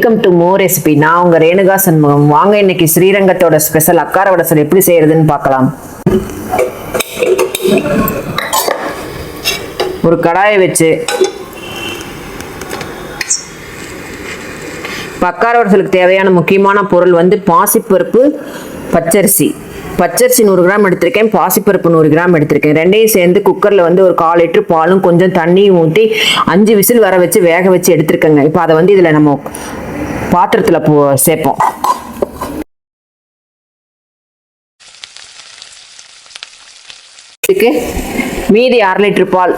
Welcome to மோ recipe. நான் உங்க ரேணுகா சண்முகம். வாங்க இன்னைக்கு ஸ்ரீரங்கத்தோட ஸ்பெஷல் அக்காரவடசல் எப்படி செய்யறதுன்னு பார்க்கலாம். ஒரு கடாயை வச்சு அக்காரவடசலுக்கு தேவையான முக்கியமான பொருள் வந்து பாசிப்பருப்பு, பச்சரிசி 100 கிராம் எடுத்திருக்கேன், பாசிப்பருப்பு 100 கிராம் எடுத்திருக்கேன். ரெண்டையும் சேர்ந்து குக்கரில் வந்து ஒரு 1/4 லிட்டர் பாலும் கொஞ்சம் தண்ணியும் ஊற்றி 5 விசில் வர வச்சு வேக வச்சு எடுத்துருக்கேங்க. இப்போ அதை வந்து இதில் நம்ம பாத்திரத்தில் சேர்ப்போம். இதுக்கு மீதி 1/2 லிட்டர் பால்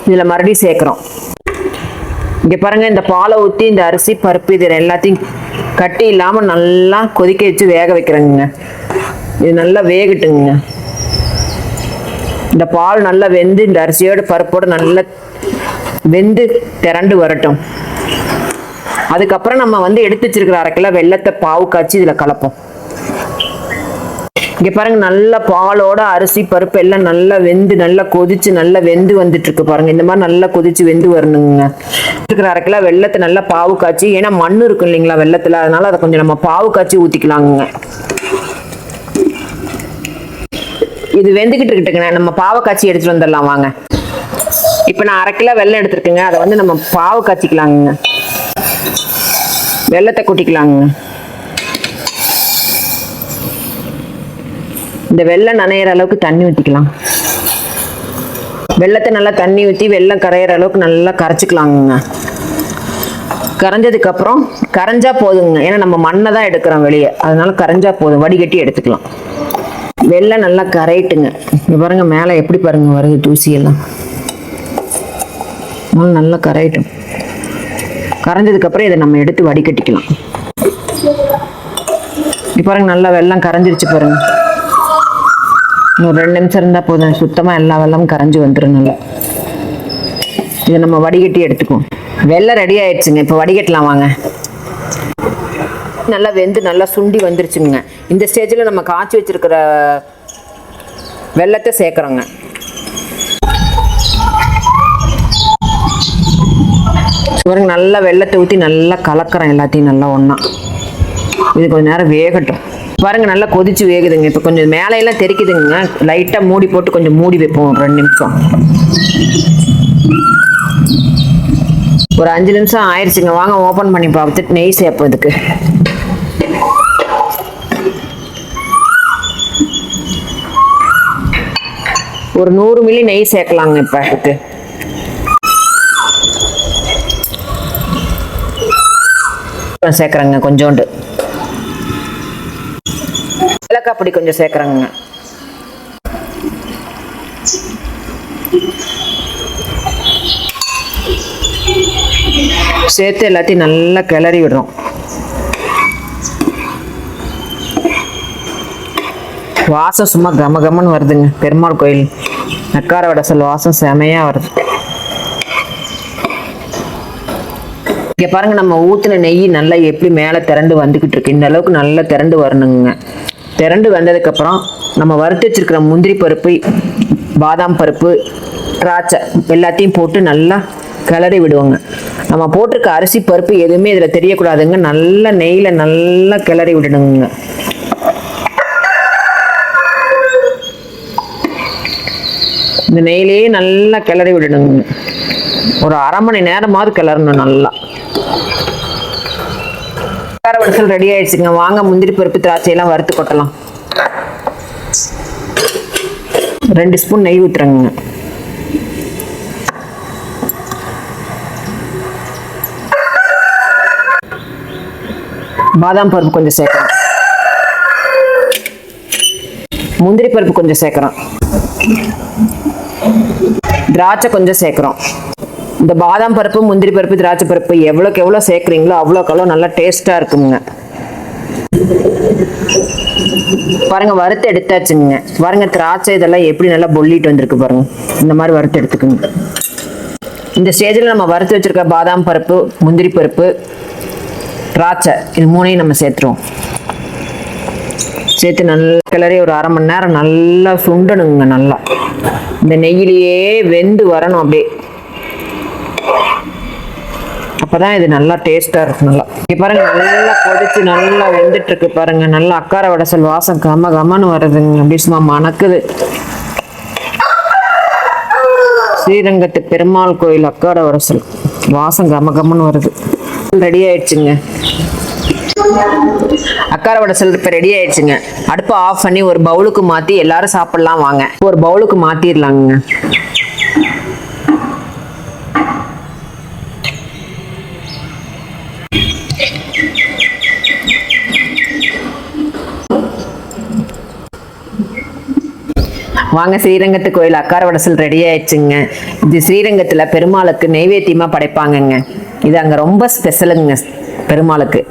இதில் மறுபடியும் சேர்க்குறோம். இங்கே பாருங்கள், இந்த பாலை ஊற்றி இந்த அரிசி பருப்பு இது எல்லாத்தையும் கட்டி இல்லாமல் நல்லா கொதிக்க வச்சு வேக வைக்கிறேங்க. இது நல்லா வேகட்டுங்க. இந்த பால் நல்லா வெந்து இந்த அரிசியோட பருப்போடு நல்லா வெந்து திரண்டு வரட்டும். அதுக்கப்புறம் நம்ம வந்து எடுத்து வச்சிருக்கிற 1/2 கிலோ வெல்லத்தை பாவு காய்ச்சி இதில் கலப்போம். இங்கே பாருங்க, நல்லா பாலோட அரிசி பருப்பு எல்லாம் நல்லா வெந்து நல்லா கொதிச்சு நல்லா வெந்து வந்துட்டு இருக்கு பாருங்க. இந்த மாதிரி நல்லா கொதிச்சு வெந்து வரணுங்க. இருக்கிற 1/2 கிலோ வெல்லத்தை நல்லா பாவு காய்ச்சி, ஏன்னா மண் இருக்கும் இல்லைங்களா வெல்லத்தில், அதனால அதை கொஞ்சம் நம்ம பாவு காய்ச்சி ஊற்றிக்கலாங்க. இது வெந்துக்கிட்டு இருக்கட்டுங்க, நம்ம பாவை காய்ச்சி எடுத்துட்டு வந்துடலாம் வாங்க. இப்போ நான் 1/2 கிலோ வெல்லம் எடுத்துருக்கேங்க, அதை வந்து நம்ம பாவை காய்ச்சிக்கலாங்க. வெல்லத்தை கொட்டிக்கலாங்க. இந்த வெல்லம் நனையிற அளவுக்கு தண்ணி ஊற்றிக்கலாம். வெல்லத்தை நல்லா தண்ணி ஊற்றி வெல்லம் கரையிற அளவுக்கு நல்லா கரைச்சிக்கலாங்க. கரைஞ்சதுக்கப்புறம் கரைஞ்சா போதுங்க, ஏன்னா நம்ம மண்ணை தான் எடுக்கிறோம் வெளியே, அதனால கரைஞ்சா போதும். வடிகட்டி எடுத்துக்கலாம். வெல்லம் நல்லா கரைட்டுங்க. இங்கே பாருங்க, மேலே எப்படி பாருங்க வருது தூசியெல்லாம். நல்லா கரையட்டும். கரைஞ்சதுக்கப்புறம் இதை நம்ம எடுத்து வடிகட்டிக்கலாம். இப்போ பாருங்க, நல்லா வெல்லம் கரைஞ்சிருச்சு பாருங்க. இன்னும் 2 நிமிஷம் இருந்தால் போதும், சுத்தமாக எல்லா வெல்லமும் கரைஞ்சி வந்துடும் நல்லா. இதை நம்ம வடிகட்டி எடுத்துக்குவோம். வெல்லம் ரெடி ஆயிடுச்சுங்க. இப்போ வடிகட்டலாம் வாங்க. நல்லா வெந்து நல்லா சுண்டி வந்துருச்சுங்க. இந்த ஸ்டேஜில் நம்ம காய்ச்சி வச்சிருக்கிற வெல்லத்தை சேர்க்குறோங்க. பாருங்க, நல்லா வெல்லத்தை ஊற்றி நல்லா கலக்கிறோம் எல்லாத்தையும் நல்லா ஒன்றா. இது கொஞ்சம் நேரம் வேகட்டும். பாருங்க, நல்லா கொதிச்சு வேகுதுங்க. இப்போ கொஞ்சம் மேலையெல்லாம் தெரிக்குதுங்க. லைட்டாக மூடி போட்டு கொஞ்சம் மூடி வைப்போம் 2 நிமிஷம். ஒரு 5 நிமிஷம் ஆயிடுச்சுங்க. வாங்க ஓப்பன் பண்ணி பார்த்துட்டு நெய் சேர்ப்போம். இதுக்கு ஒரு 100 மில்லி நெய் சேர்க்கலாங்க. இப்போ இதுக்கு சேர்க்குறேங்க. கொஞ்சோண்டு ஏலக்காய் பொடி கொஞ்சம் சேர்க்குறேங்க. சேர்த்து எல்லாத்தையும் நல்லா கிளறி விடுறோம். வாசம் சும்மா கமகமன்னு வருதுங்க. பெருமாள் கோயில் அக்காரவடசல் வாசம் செமையா வருது. இங்கே பாருங்க, நம்ம ஊற்றின நெய் நல்லா எப்படி மேலே திரண்டு வந்துக்கிட்டு இருக்கு. இந்த அளவுக்கு நல்லா திரண்டு வரணுங்க. திரண்டு வந்ததுக்கப்புறம் நம்ம வறுத்து வச்சிருக்கிற முந்திரி பருப்பு, பாதாம் பருப்பு, திராட்சை எல்லாத்தையும் போட்டு நல்லா கிளறி விடுவோங்க. நம்ம போட்டிருக்க அரிசி பருப்பு எதுவுமே இதில் தெரியக்கூடாதுங்க. நல்லா நெய்யில் நல்லா கிளறி விடணுங்க. இந்த நெய்லேயே நல்லா கிளறி விடணுங்க. ஒரு 1/2 மணி நேரமாவது கிளறணும் நல்லா. அக்காரவடசல் ரெடி ஆயிடுச்சுங்க. வாங்க முந்திரி பருப்பு திராட்சையெல்லாம் வறுத்து கொட்டலாம். 2 ஸ்பூன் நெய் ஊற்றுறேங்க. பாதாம் பருப்பு கொஞ்சம் சேர்க்குறோம். முந்திரி பருப்பு கொஞ்சம் சேர்க்குறோம். திராட்சை கொஞ்சம் சேர்க்குறோம். இந்த பாதாம் பருப்பு, முந்திரி பருப்பு, திராட்சை பருப்பு எவ்வளோக்கு எவ்வளோ சேர்க்குறீங்களோ அவ்வளோக்கு நல்லா டேஸ்ட்டாக இருக்குங்க. பாருங்க, வறுத்து எடுத்தாச்சுங்க. பாருங்க, திராட்சை இதெல்லாம் எப்படி நல்லா பொல்லிட்டு வந்திருக்கு பாருங்க. இந்த மாதிரி வறுத்து எடுத்துக்குங்க. இந்த ஸ்டேஜில் நம்ம வறுத்து வச்சிருக்க பாதாம் பருப்பு, முந்திரி பருப்பு, திராட்சை இது 3ஐயும் நம்ம சேர்த்துருவோம். சேர்த்து நல்லா கிளறி ஒரு 1/2 மணி நேரம் நல்லா சுண்டணுங்க. நல்லா இந்த நெய்யிலேயே வெந்து வரணும். அப்படியே அப்பதான் இது நல்லா டேஸ்டா இருக்கும். நல்லா இங்கே பாருங்க நல்லா கொதிச்சு நல்லா வெந்துட்டு இருக்கு பாருங்க. நல்லா அக்கார வடசல் வாசம் கம கமன்னு வருதுங்க. அப்படி சும்மா மணக்குது. ஸ்ரீரங்கத்து பெருமாள் கோயில் அக்கார வடசல் வாசம் கம கமன்னு வருது. ரெடி ஆயிடுச்சுங்க. அக்கார வடசல் இப்போ ரெடி ஆயிடுச்சுங்க. அடுப்பை ஆஃப் பண்ணி ஒரு பவுலுக்கு மாற்றி எல்லாரும் சாப்பிடலாம் வாங்க. ஒரு பவுலுக்கு மாற்றிடலாங்க. வாங்க, ஸ்ரீரங்கத்து கோயில் அக்கார வடசல் ரெடி ஆயிடுச்சுங்க. இது ஸ்ரீரங்கத்தில் பெருமாளுக்கு நெய்வேத்தியமாக படைப்பாங்கங்க. இது அங்கே ரொம்ப ஸ்பெஷலுங்க பெருமாளுக்கு.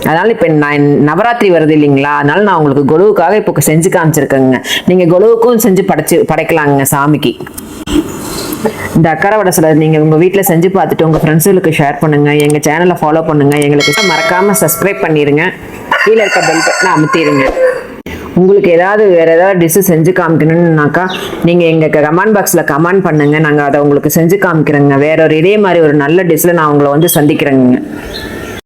அதனால இப்போ நான் நவராத்திரி வருது இல்லைங்களா, அதனால நான் உங்களுக்கு கொலுவுக்காக இப்போ செஞ்சு காமிச்சிருக்கேங்க. நீங்கள் கொலுவுக்கும் செஞ்சு படைக்கலாங்க சாமிக்கு. இந்த அக்கார வடசலை நீங்கள் உங்கள் வீட்டில் செஞ்சு பார்த்துட்டு உங்கள் ஃப்ரெண்ட்ஸுகளுக்கு ஷேர் பண்ணுங்கள். எங்கள் சேனலை ஃபாலோ பண்ணுங்கள். எங்களுக்கு மறக்காமல் சப்ஸ்கிரைப் பண்ணிடுங்க. கீழே இருக்க பெல் பட்டனை அமுத்திடுங்க. உங்களுக்கு வேறு ஏதாவது டிஷ்ஷு செஞ்சு காமிக்கணுன்னாக்கா நீங்கள் எங்கள் கமெண்ட் பாக்ஸில் கமெண்ட் பண்ணுங்கள். நாங்கள் அதை உங்களுக்கு செஞ்சு காமிக்கிறோங்க. வேற ஒரு இதே மாதிரி ஒரு நல்ல டிஷ்ஷில் நான் உங்களை வந்து சந்திக்கிறேங்க.